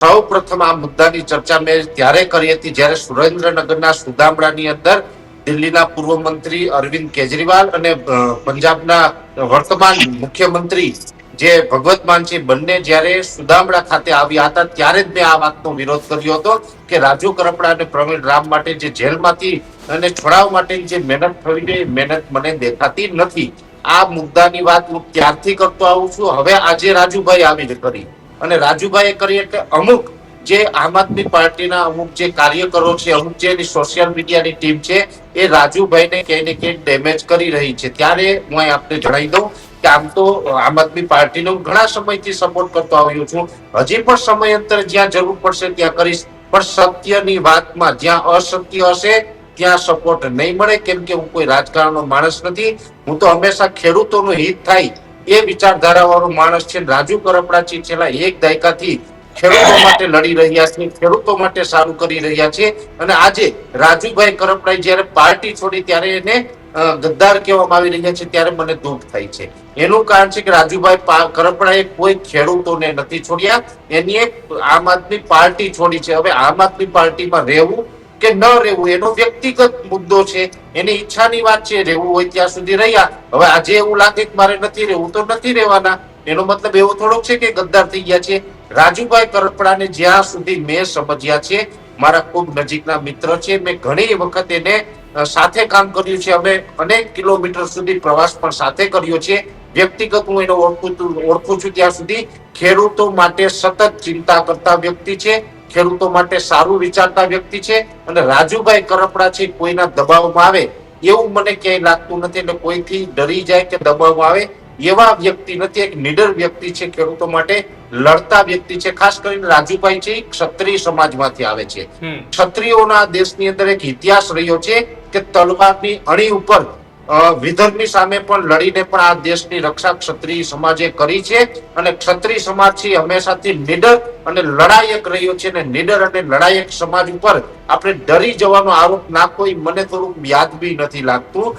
સૌ પ્રથમ આ મુદ્દાની ચર્ચા મેં ત્યારે કરી હતી જ્યારે સુરેન્દ્રનગરના સુદામડાની અંદર દિલ્હીના પૂર્વ મંત્રી અરવિંદ કેજરીવાલ અને પંજાબના વર્તમાન મુખ્યમંત્રી જે ભગવત માન છે બંને જ્યારે સુદામડા ખાતે આવ્યા હતા ત્યારે જ મેં આ વાતનો વિરોધ કર્યો હતો કે રાજુ કરપડા અને પ્રવીણ રામ માટે જે જેલમાંથી અને છોડાવવા માટેની જે મહેનત થવી જોઈએ મહેનત મને દેખાતી નથી. આ મુદ્દાની વાત હું ત્યારથી કરતો આવું છું. હવે આજે રાજુભાઈ આવી કરી અને રાજુભાઈએ કરી એટલે અમુક જે આમ આદમી પાર્ટીના અમુક જે કાર્યકરો છે, અમુક જે સોશિયલ મીડિયાની ટીમ છે એ રાજુભાઈને ક્યાંય ને ક્યાંય ડેમેજ કરી રહી છે. ત્યારે હું આપને જણાવી દઉં કે આમ તો આમ આદમી પાર્ટીનો ઘણા સમયથી સપોર્ટ કરતો આવ્યો છું. હજી પણ સમયાંતરે જ્યાં જરૂર પડશે ત્યાં કરીશ, પણ સત્યની વાતમાં જ્યાં અસત્ય હશે ત્યાં સપોર્ટ નહીં મળે. કેમ કે હું કોઈ રાજકારણનો માણસ નથી. હું તો હંમેશા ખેડૂતોનું હિત થાય એ વિચારધારા વાળો માણસ છે. રાજુ કરપડા છેલ્લા એક દાયકાથી ખેડૂતો માટે લડી રહ્યા છે, ખેડૂતો માટે સારું કરી રહ્યા છે. અને આજે રાજુભાઈ કરપડાએ જયારે પાર્ટી છોડી ત્યારે એને ગદ્દાર કહેવામાં આવી રહ્યા છે ત્યારે મને દુઃખ થાય છે. એનું કારણ છે કે રાજુભાઈ કરપડાએ કોઈ ખેડૂતોને નથી છોડ્યા, એની એક આમ આદમી પાર્ટી છોડી છે. હવે આમ આદમી પાર્ટીમાં રહેવું કે ન રહેવું એનો વ્યક્તિગત મુદ્દો છે, એની ઈચ્છાની વાત છે. રહેવું હોય ત્યાં સુધી રહ્યા. હવે આજે એવું લાગે કે મારે નથી રહેવું તો નથી રહેવાના. એનો મતલબ એવો થોડોક છે કે ગદ્દાર થઈ ગયા છે. રાજુભાઈ કરપડાને જ્યાં સુધી મેં સમજ્યા છે, મારા ખૂબ નજીકના મિત્ર છે, મેં ઘણી વખત એને સાથે કામ કર્યું છે. અમે અનેક કિલોમીટર સુધી પ્રવાસ પણ સાથે કર્યો છે. વ્યક્તિગત હું એને ઓળખું છું ત્યાં સુધી ખેડૂતો માટે સતત ચિંતા કરતા વ્યક્તિ છે, ખેડૂતો માટે સારું વિચારતા વ્યક્તિ છે. અને રાજુભાઈ કરપડા છે કોઈના દબાવમાં આવે એવું મને ક્યાંય લાગતું નથી. એટલે કોઈથી ડરી જાય કે દબાવમાં આવે એવા વ્યક્તિ નથી. એક નિડર વ્યક્તિ છે, ખેડૂતો માટે લડતા વ્યક્તિ છે. ખાસ કરીને રાજુભાઈ છે ક્ષત્રિય સમાજમાંથી આવે છે. ક્ષત્રિયોના દેશની અંદર એક ઇતિહાસ રહ્યો છે કે તલવારની અણી ઉપર વિધર્મી સામે પણ લડીને પણ આ દેશની રક્ષા ક્ષત્રિય સમાજે કરી છે. અને ક્ષત્રિય સમાજ છે હંમેશાથી નિડર અને લડાયક રહ્યો છે. અને નિડર અને લડાયક સમાજ ઉપર આપણે ડરી જવાનો આરોપ નાખવો મને થોડુંક વ્યાજબી નથી લાગતું.